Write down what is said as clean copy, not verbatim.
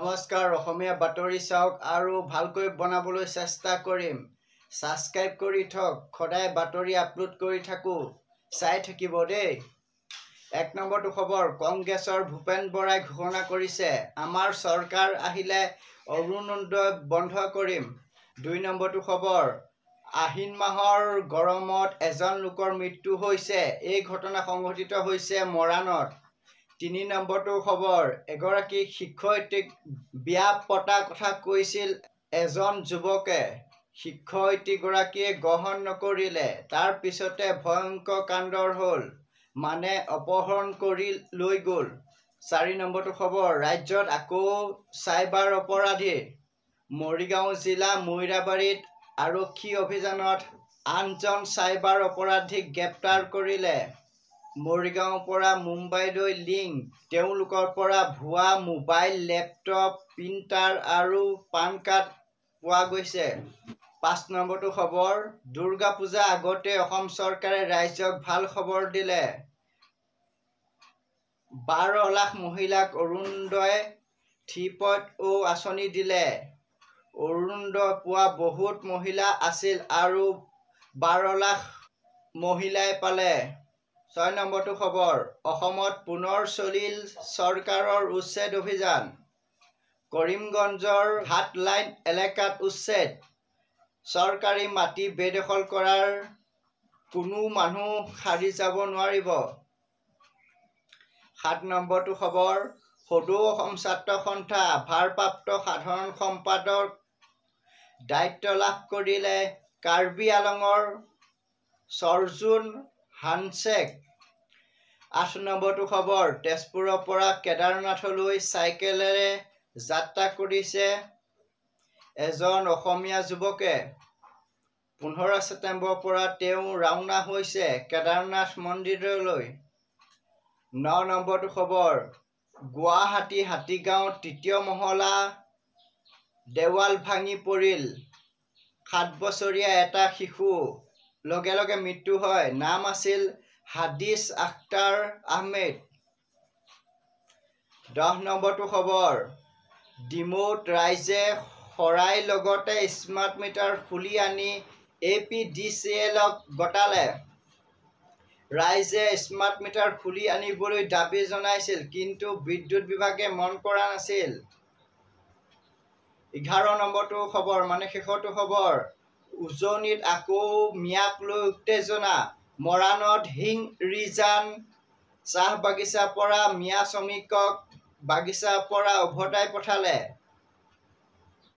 নমস্কাৰ অসমীয়া বাতৰি চাওক আৰু ভালকৈ বনাবলৈ চেষ্টা কৰিম সাবস্ক্ৰাইব কৰি থক সদায় বাতৰি আপলোড কৰি থাকো চাই থাকিব দেই। এক নম্বৰটো খবৰ কংগ্ৰেছৰ ভূপেন বৰাই ঘোষণা কৰিছে আমাৰ চৰকাৰ আহিলে অৰুণোদয় বন্ধ কৰিম। দুই নম্বৰটো খবৰ আহিন মাহৰ গৰমত এজন লোকৰ মৃত্যু হৈছে। এই ঘটনা সংঘটিত হৈছে মৰাণত। তিনি নম্বৰটো খবৰ এগৰাকী শিক্ষয়িত্ৰীক বিয়া পতা কথা কৈছিল এজন যুৱকে। শিক্ষয়িত্ৰীগৰাকীয়ে গ্ৰহণ নকৰিলে। তাৰ পিছতে ভয়ংকৰ কাণ্ডৰ হ'ল, মানে অপহৰণ কৰি লৈ গ'ল। চাৰি নম্বৰটো খবৰ ৰাজ্যত আকৌ চাইবাৰ অপৰাধী। মৰিগাঁও জিলা মইৰাবাৰীত আৰক্ষী অভিযানত আনজন চাইবাৰ অপৰাধীক গ্ৰেপ্তাৰ কৰিলে। মৰিগাঁৱৰ পৰা মুম্বাইলৈ লিংক, তেওঁলোকৰ পৰা ভুৱা মোবাইল, লেপটপ, প্ৰিণ্টাৰ আৰু পান কাৰ্ড পোৱা গৈছে। পাঁচ নম্বৰটো খবৰ দুৰ্গা পূজা আগতে অসম চৰকাৰে ৰাইজক ভাল খবৰ দিলে। 12 লাখ মহিলাক অৰুণোদয় 3.0 আঁচনি দিলে। অৰুণোদয় পোৱা বহুত মহিলা আছিল আৰু 12 লাখ মহিলাই পালে। 6 নম্বৰটো খবৰ অসমত পুনৰ চলিল চৰকাৰৰ উচ্ছেদ অভিযান। কৰিমগঞ্জৰ ঘাটলাইন এলেকাত উচ্ছেদ। চৰকাৰী মাটি বেদখল কৰাৰ কোনো মানুহ সাৰি যাব নোৱাৰিব। 7 নম্বৰটো খবৰ সদৌ অসম ছাত্ৰ সন্থা ভাৰপ্ৰাপ্ত সাধাৰণ সম্পাদক দায়িত্ব লাভ কৰিলে কাৰ্বি আংলঙৰ সৰজুন হানছেক। 8 নম্বৰটো খবৰ তেজপুৰৰ পৰা কেদাৰনাথলৈ চাইকেলেৰে যাত্ৰা কৰিছে এজন অসমীয়া যুৱকে। 15 ছেপ্টেম্বৰৰ পৰা তেওঁ ৰাওনা হৈছে কেদাৰনাথ মন্দিৰলৈ। 9 নম্বৰটো খবৰ গুৱাহাটী হাতীগাঁৱত তৃতীয় মহলা দেৱাল ভাঙি পৰিল 7 বছৰীয়া এটা শিশু। লগে লগে মৃত্যু হয়। নাম আছিল হাদিছ আখতাৰ আহমেদ। 10 নম্বৰটো খবৰ ডিমৌত ৰাইজে শৰাই লগতে স্মাৰ্ট মিটাৰ খুলি আনি APDCLক গতালে। ৰাইজে স্মাৰ্ট মিটাৰ খুলি আনিবলৈ দাবী জনাইছিল, কিন্তু বিদ্যুৎ বিভাগে মন কৰা নাছিল। 11 নম্বৰটো খবৰ শেষৰটো খবৰ উজনিত আকৌ মিয়াক লৈ উত্তেজনা। মৰাণত হিংৰিজান চাহ বাগিচাৰ পৰা মিয়া শ্ৰমিকক বাগিচাৰ পৰা উভতাই পঠালে।